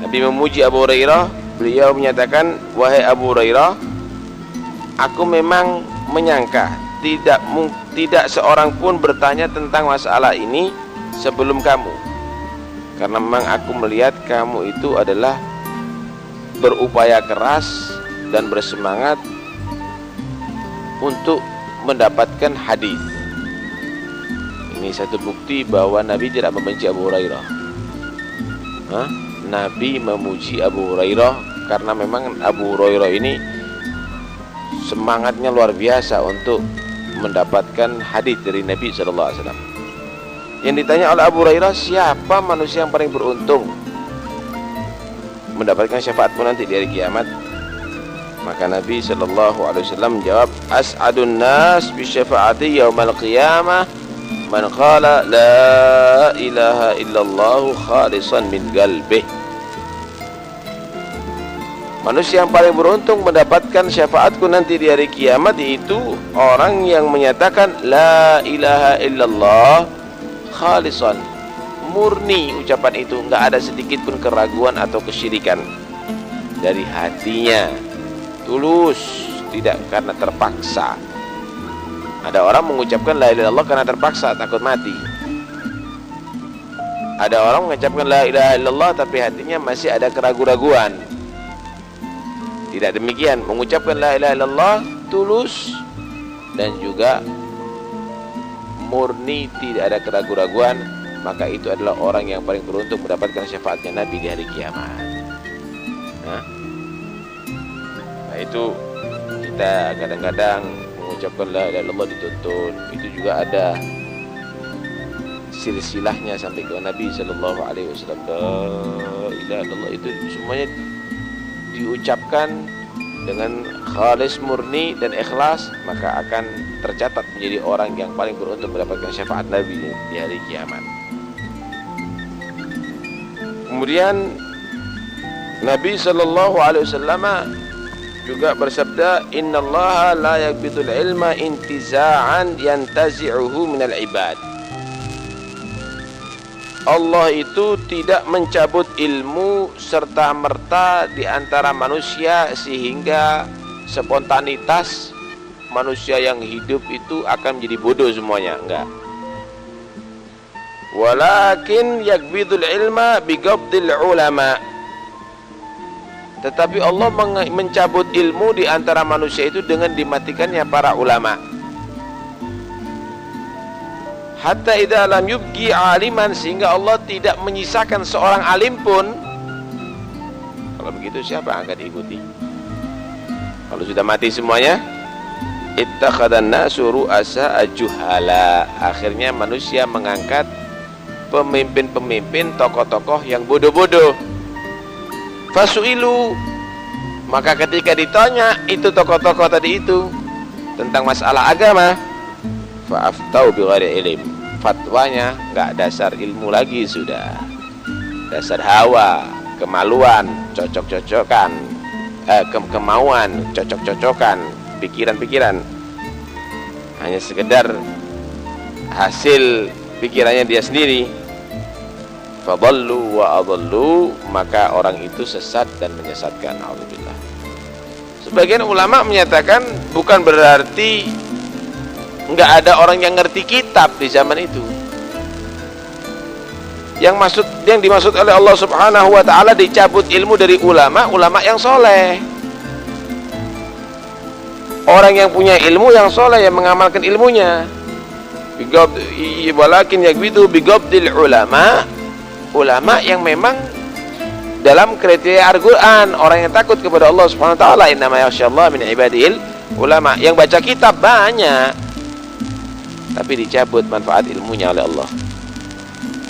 Nabi memuji Abu Hurairah. Beliau menyatakan, wahai Abu Hurairah, aku memang menyangka tidak seorang pun bertanya tentang masalah ini sebelum kamu, karena memang aku melihat kamu itu adalah berupaya keras dan bersemangat untuk mendapatkan hadis. Ini satu bukti bahwa Nabi tidak membenci Abu Hurairah. Nabi memuji Abu Hurairah karena memang Abu Hurairah ini semangatnya luar biasa untuk mendapatkan hadis dari Nabi SAW. Yang ditanya oleh Abu Hurairah, siapa manusia yang paling beruntung mendapatkan syafaatmu nanti di hari kiamat? Maka Nabi SAW menjawab, as'adun nas bi syafaati yaumal qiyamah man qala la ilaha illallah khalisan min qalbih. Manusia yang paling beruntung mendapatkan syafaatku nanti di hari kiamat itu orang yang menyatakan la ilaha illallah khalisan, murni ucapan itu, enggak ada sedikit pun keraguan atau kesyirikan, dari hatinya, tulus, tidak karena terpaksa. Ada orang mengucapkan la ilaha illallah karena terpaksa, takut mati. Ada orang mengucapkan la ilaha illallah tapi hatinya masih ada keraguan-raguan. Tidak demikian, mengucapkan la ilaha illallah tulus dan juga murni, tidak ada keraguan-raguan, maka itu adalah orang yang paling beruntung mendapatkan syafaatnya Nabi di hari kiamat. Nah itu kita kadang-kadang mengucapkan la ilaha illallah dituntun, itu juga ada silsilahnya sampai ke Nabi sallallahu alaihi wasallam. La ilaha illallah itu semuanya diucapkan dengan khalis, murni dan ikhlas, maka akan tercatat menjadi orang yang paling beruntung mendapatkan syafaat Nabi di hari kiamat. Kemudian Nabi sallallahu alaihi wasallam juga bersabda, innallaha la yaqbidul ilma intiza'an yantazi'uhu minal ibad. Allah itu tidak mencabut ilmu serta merta di antara manusia sehingga spontanitas manusia yang hidup itu akan menjadi bodoh semuanya, enggak. Walakin yaqbidul ilma biqabdil ulama. Tetapi Allah mencabut ilmu di antara manusia itu dengan dimatikannya para ulama. Hatta idza lam yubqi aliman, sehingga Allah tidak menyisakan seorang alim pun. Kalau begitu siapa yang akan diikuti? Kalau sudah mati semuanya, ittakhadhan nasu ru'asa juhala. Akhirnya manusia mengangkat pemimpin-pemimpin, tokoh-tokoh yang bodoh-bodoh. Fasu'ilu, maka ketika ditanya itu tokoh-tokoh tadi itu tentang masalah agama, fa'aftau bighairi ilm, fatwanya enggak dasar ilmu lagi, sudah dasar hawa, kemaluan, cocok-cocokan, kemauan, cocok-cocokan, pikiran-pikiran, hanya sekedar hasil pikirannya dia sendiri. Fadallu wa adallu, maka orang itu sesat dan menyesatkan. Alhamdulillah. Sebagian ulama menyatakan bukan berarti enggak ada orang yang ngerti kitab di zaman itu. Yang dimaksud oleh Allah Subhanahu wa taala dicabut ilmu dari ulama yang soleh. Orang yang punya ilmu yang soleh, yang mengamalkan ilmunya. Walakin yakbidu bigabdil ulama yang memang dalam kriteria Al-Quran, orang yang takut kepada Allah Subhanahu wa taala. Innama yakhsyallaha min ibadil ulama. Yang baca kitab banyak tapi dicabut manfaat ilmunya oleh Allah,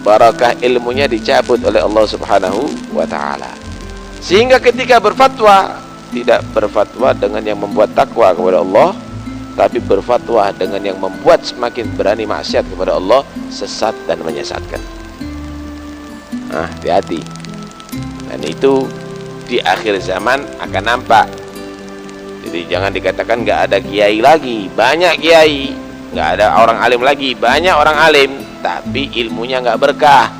barakah ilmunya dicabut oleh Allah Subhanahu wa taala. Sehingga ketika berfatwa, tidak berfatwa dengan yang membuat takwa kepada Allah, tapi berfatwa dengan yang membuat semakin berani maksiat kepada Allah, sesat dan menyesatkan. Nah, hati-hati. Dan itu di akhir zaman akan nampak. Jadi jangan dikatakan nggak ada kiai lagi, banyak kiai. Nggak ada orang alim lagi, banyak orang alim, tapi ilmunya nggak berkah.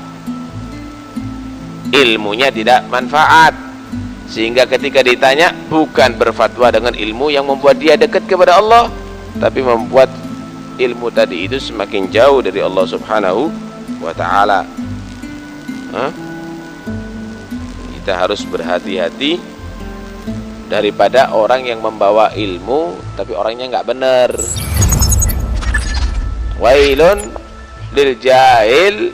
ilmunya tidak manfaat, sehingga ketika ditanya bukan berfatwa dengan ilmu yang membuat dia dekat kepada Allah, tapi membuat ilmu tadi itu semakin jauh dari Allah Subhanahu wa ta'ala. Kita harus berhati-hati daripada orang yang membawa ilmu tapi orangnya nggak benar. Wailun lil jahil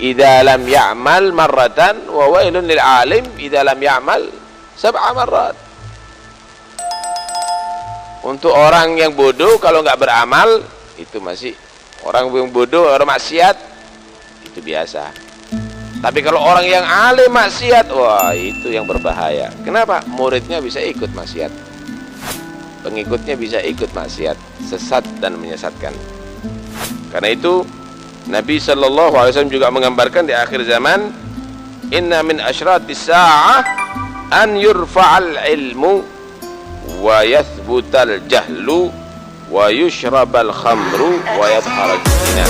idza lam ya'mal marratan wa wailun lil alim idza lam ya'mal sab'a marrat. Untuk orang yang bodoh kalau nggak beramal itu masih, orang yang bodoh, orang maksiat itu biasa. Tapi kalau orang yang alim maksiat, wah itu yang berbahaya. Kenapa? Muridnya bisa ikut maksiat, pengikutnya bisa ikut maksiat, sesat dan menyesatkan. Karena itu Nabi sallallahu alaihi wasallam juga menggambarkan di akhir zaman, inna min asyratis sa'ah an yurfa'al ilmu wa yathbutal jahlu wa yushrabal khamru wa yadhharal zina.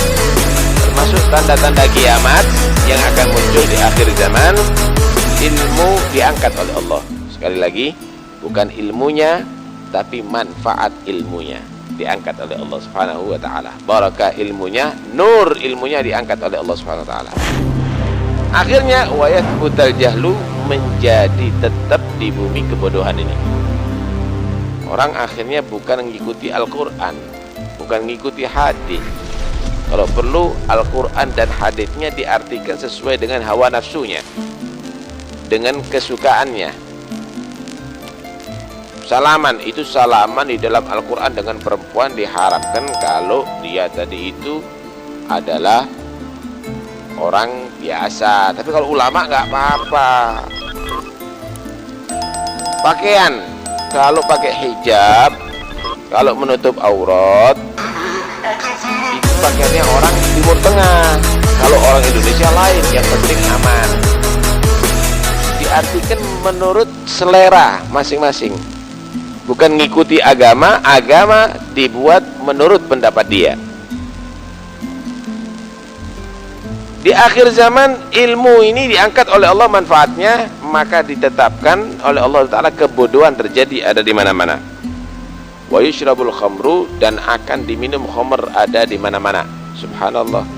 Termasuk tanda-tanda kiamat yang akan muncul di akhir zaman, ilmu diangkat oleh Allah. Sekali lagi, bukan ilmunya tapi manfaat ilmunya diangkat oleh Allah Subhanahu wa ta'ala. Barakah ilmunya, nur ilmunya diangkat oleh Allah Subhanahu wa ta'ala. Akhirnya wa yathbutal jahlu, menjadi tetap di bumi kebodohan ini. Orang akhirnya bukan mengikuti Al-Quran, bukan mengikuti hadis. Kalau perlu Al-Quran dan hadisnya diartikan sesuai dengan hawa nafsunya, dengan kesukaannya. Salaman itu, salaman di dalam Al-Quran dengan perempuan diharamkan kalau dia tadi itu adalah orang biasa. Tapi kalau ulama nggak apa-apa. Pakaian, kalau pakai hijab, kalau menutup aurat, itu pakaiannya orang Timur Tengah. Kalau orang Indonesia lain, yang penting aman. Diartikan menurut selera masing-masing, bukan ngikuti agama. Agama dibuat menurut pendapat dia. Di akhir zaman ilmu ini diangkat oleh Allah manfaatnya, maka ditetapkan oleh Allah Ta'ala kebodohan terjadi ada di mana-mana. Wa yushrabul khamru, dan akan diminum khamr ada di mana-mana. Subhanallah.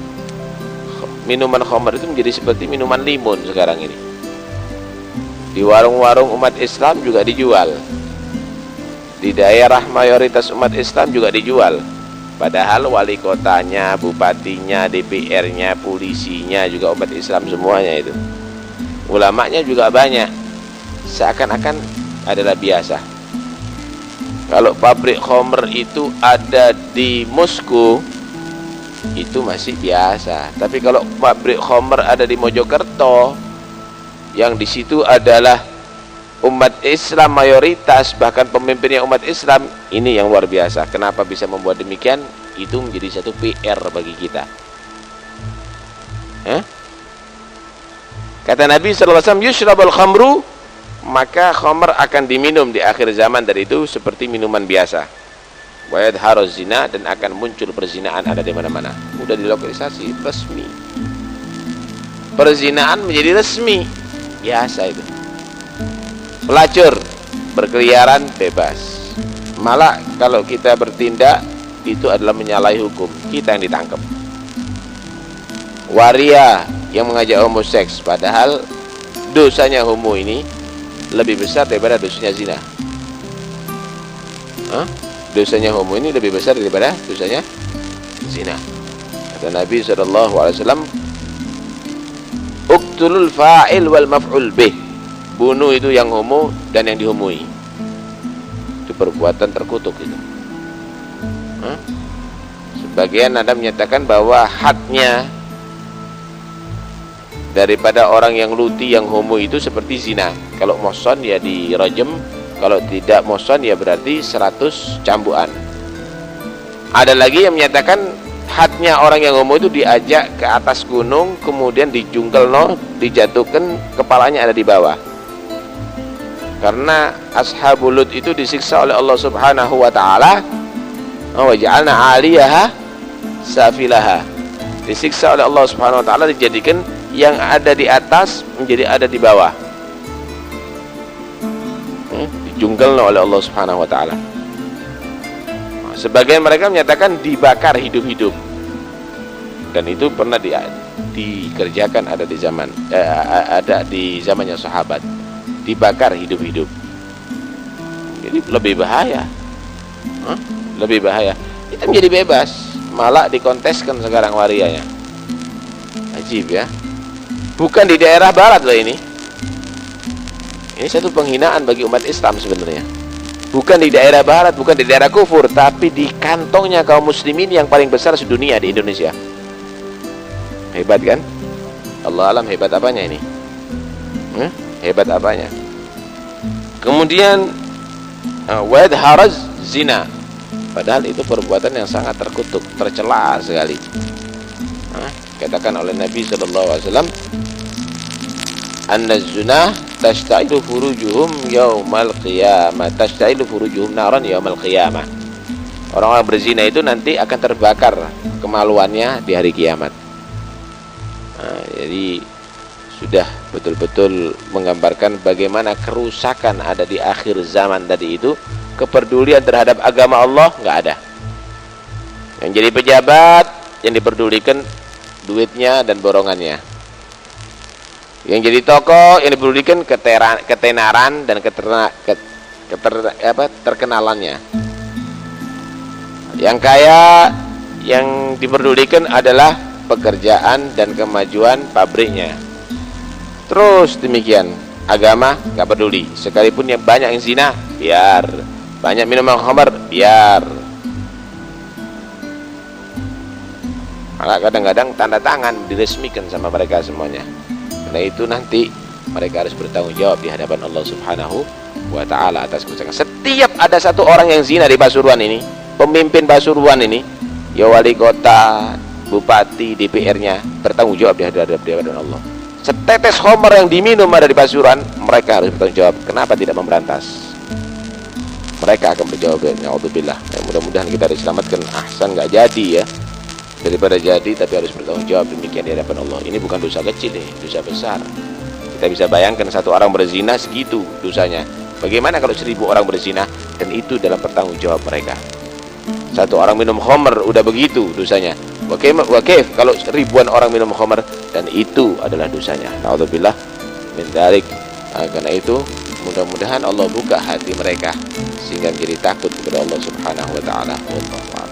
Minuman khamr itu menjadi seperti minuman limun sekarang ini. Di warung-warung umat Islam juga dijual. Di daerah mayoritas umat Islam juga dijual. Padahal wali kotanya, bupatinya, DPR-nya, polisinya juga umat Islam semuanya itu. Ulamanya juga banyak. Seakan-akan adalah biasa. Kalau pabrik khamr itu ada di Moskow, itu masih biasa. Tapi kalau pabrik khamr ada di Mojokerto, yang di situ adalah umat Islam mayoritas, bahkan pemimpinnya umat Islam, ini yang luar biasa. Kenapa bisa membuat demikian? Itu menjadi satu PR bagi kita. Kata Nabi SAW, yushrabul khamru, maka khamr akan diminum di akhir zaman, dari itu seperti minuman biasa. Wa yadhharuz zina, dan akan muncul perzinaan ada di mana-mana. Udah dilokalisasi, resmi. Perzinaan menjadi resmi, biasa itu. Pelacur berkeliaran bebas. Malah kalau kita bertindak itu adalah menyalahi hukum, kita yang ditangkap. Waria yang mengajak homoseks, padahal dosanya homo ini lebih besar daripada dosanya zina. Dosanya homo ini lebih besar daripada dosanya zina. Kata Nabi SAW, uqtulul fa'il wal maf'ul bih, bunuh itu yang homo dan yang dihomoi. Itu perbuatan terkutuk itu. Sebagian ada menyatakan bahwa hadnya daripada orang yang luti, yang homo itu seperti zina. Kalau moson ya dirajam, kalau tidak moson ya berarti 100 cambukan. Ada lagi yang menyatakan hadnya orang yang homo itu diajak ke atas gunung, kemudian dijungkelno, dijatuhkan, kepalanya ada di bawah. Karena ashabul lut itu disiksa oleh Allah Subhanahu wa ta'ala, wa ja'alna 'aliyaha safilaha, disiksa oleh Allah Subhanahu wa ta'ala, dijadikan yang ada di atas menjadi ada di bawah. Dijungkelno oleh Allah Subhanahu wa taala. Sebagian mereka menyatakan dibakar hidup-hidup. Dan itu pernah dikerjakan ada di zamannya sahabat. Dibakar hidup-hidup. Jadi lebih bahaya. Lebih bahaya. Itu menjadi bebas, malah dikonteskan sekarang warianya. Ajib ya. Bukan di daerah barat loh ini. Ini satu penghinaan bagi umat Islam sebenarnya. Bukan di daerah barat, bukan di daerah kufur, tapi di kantongnya kaum muslimin yang paling besar sedunia di Indonesia. Hebat kan? Allah alam hebat apanya ini? Hebat apanya? Kemudian wadharaz zina. Padahal itu perbuatan yang sangat terkutuk, tercela sekali. Katakan oleh Nabi SAW, An-zina tashtailu furujuhum yaumal qiyamah, tashtailu furujuhum naran yaumal qiyamah. Orang-orang berzina itu nanti akan terbakar kemaluannya di hari kiamat. Jadi sudah betul-betul menggambarkan bagaimana kerusakan ada di akhir zaman tadi itu. Kepedulian terhadap agama Allah nggak ada. Yang jadi pejabat yang diperdulikan duitnya dan borongannya. Yang jadi tokoh yang diperdulikan ketenaran dan terkenalannya. Yang kaya yang diperdulikan adalah pekerjaan dan kemajuan pabriknya. Terus demikian, agama nggak peduli. Sekalipun yang banyak yang zina, biar. Banyak minuman khamar, biar. Maka kadang-kadang tanda tangan diresmikan sama mereka semuanya. Karena itu nanti mereka harus bertanggung jawab di hadapan Allah Subhanahu wa ta'ala atas kerusakan. Setiap ada satu orang yang zina di Pasuruan ini, pemimpin Pasuruan ini, ya wali kota, bupati, DPR-nya, bertanggung jawab di hadapan Allah. Setetes khamar yang diminum ada di Pasuruan, mereka harus bertanggung jawab. Kenapa tidak memberantas? Mereka akan berjawab, na'udzubillah. Mudah-mudahan kita diselamatkan. Ahsan nggak jadi ya, daripada jadi tapi harus bertanggung jawab demikian di hadapan Allah. Ini bukan dosa kecil nih, dosa besar. Kita bisa bayangkan satu orang berzina segitu dosanya. Bagaimana kalau 1000 orang berzina dan itu dalam pertanggung jawab mereka? Satu orang minum khamr udah begitu dosanya. Wakif kalau ribuan orang minum khamr dan itu adalah dosanya. Na'udzubillah min dzalik. Karena itu mudah-mudahan Allah buka hati mereka sehingga menjadi takut kepada Allah Subhanahu wa ta'ala. Wallahu a'lam.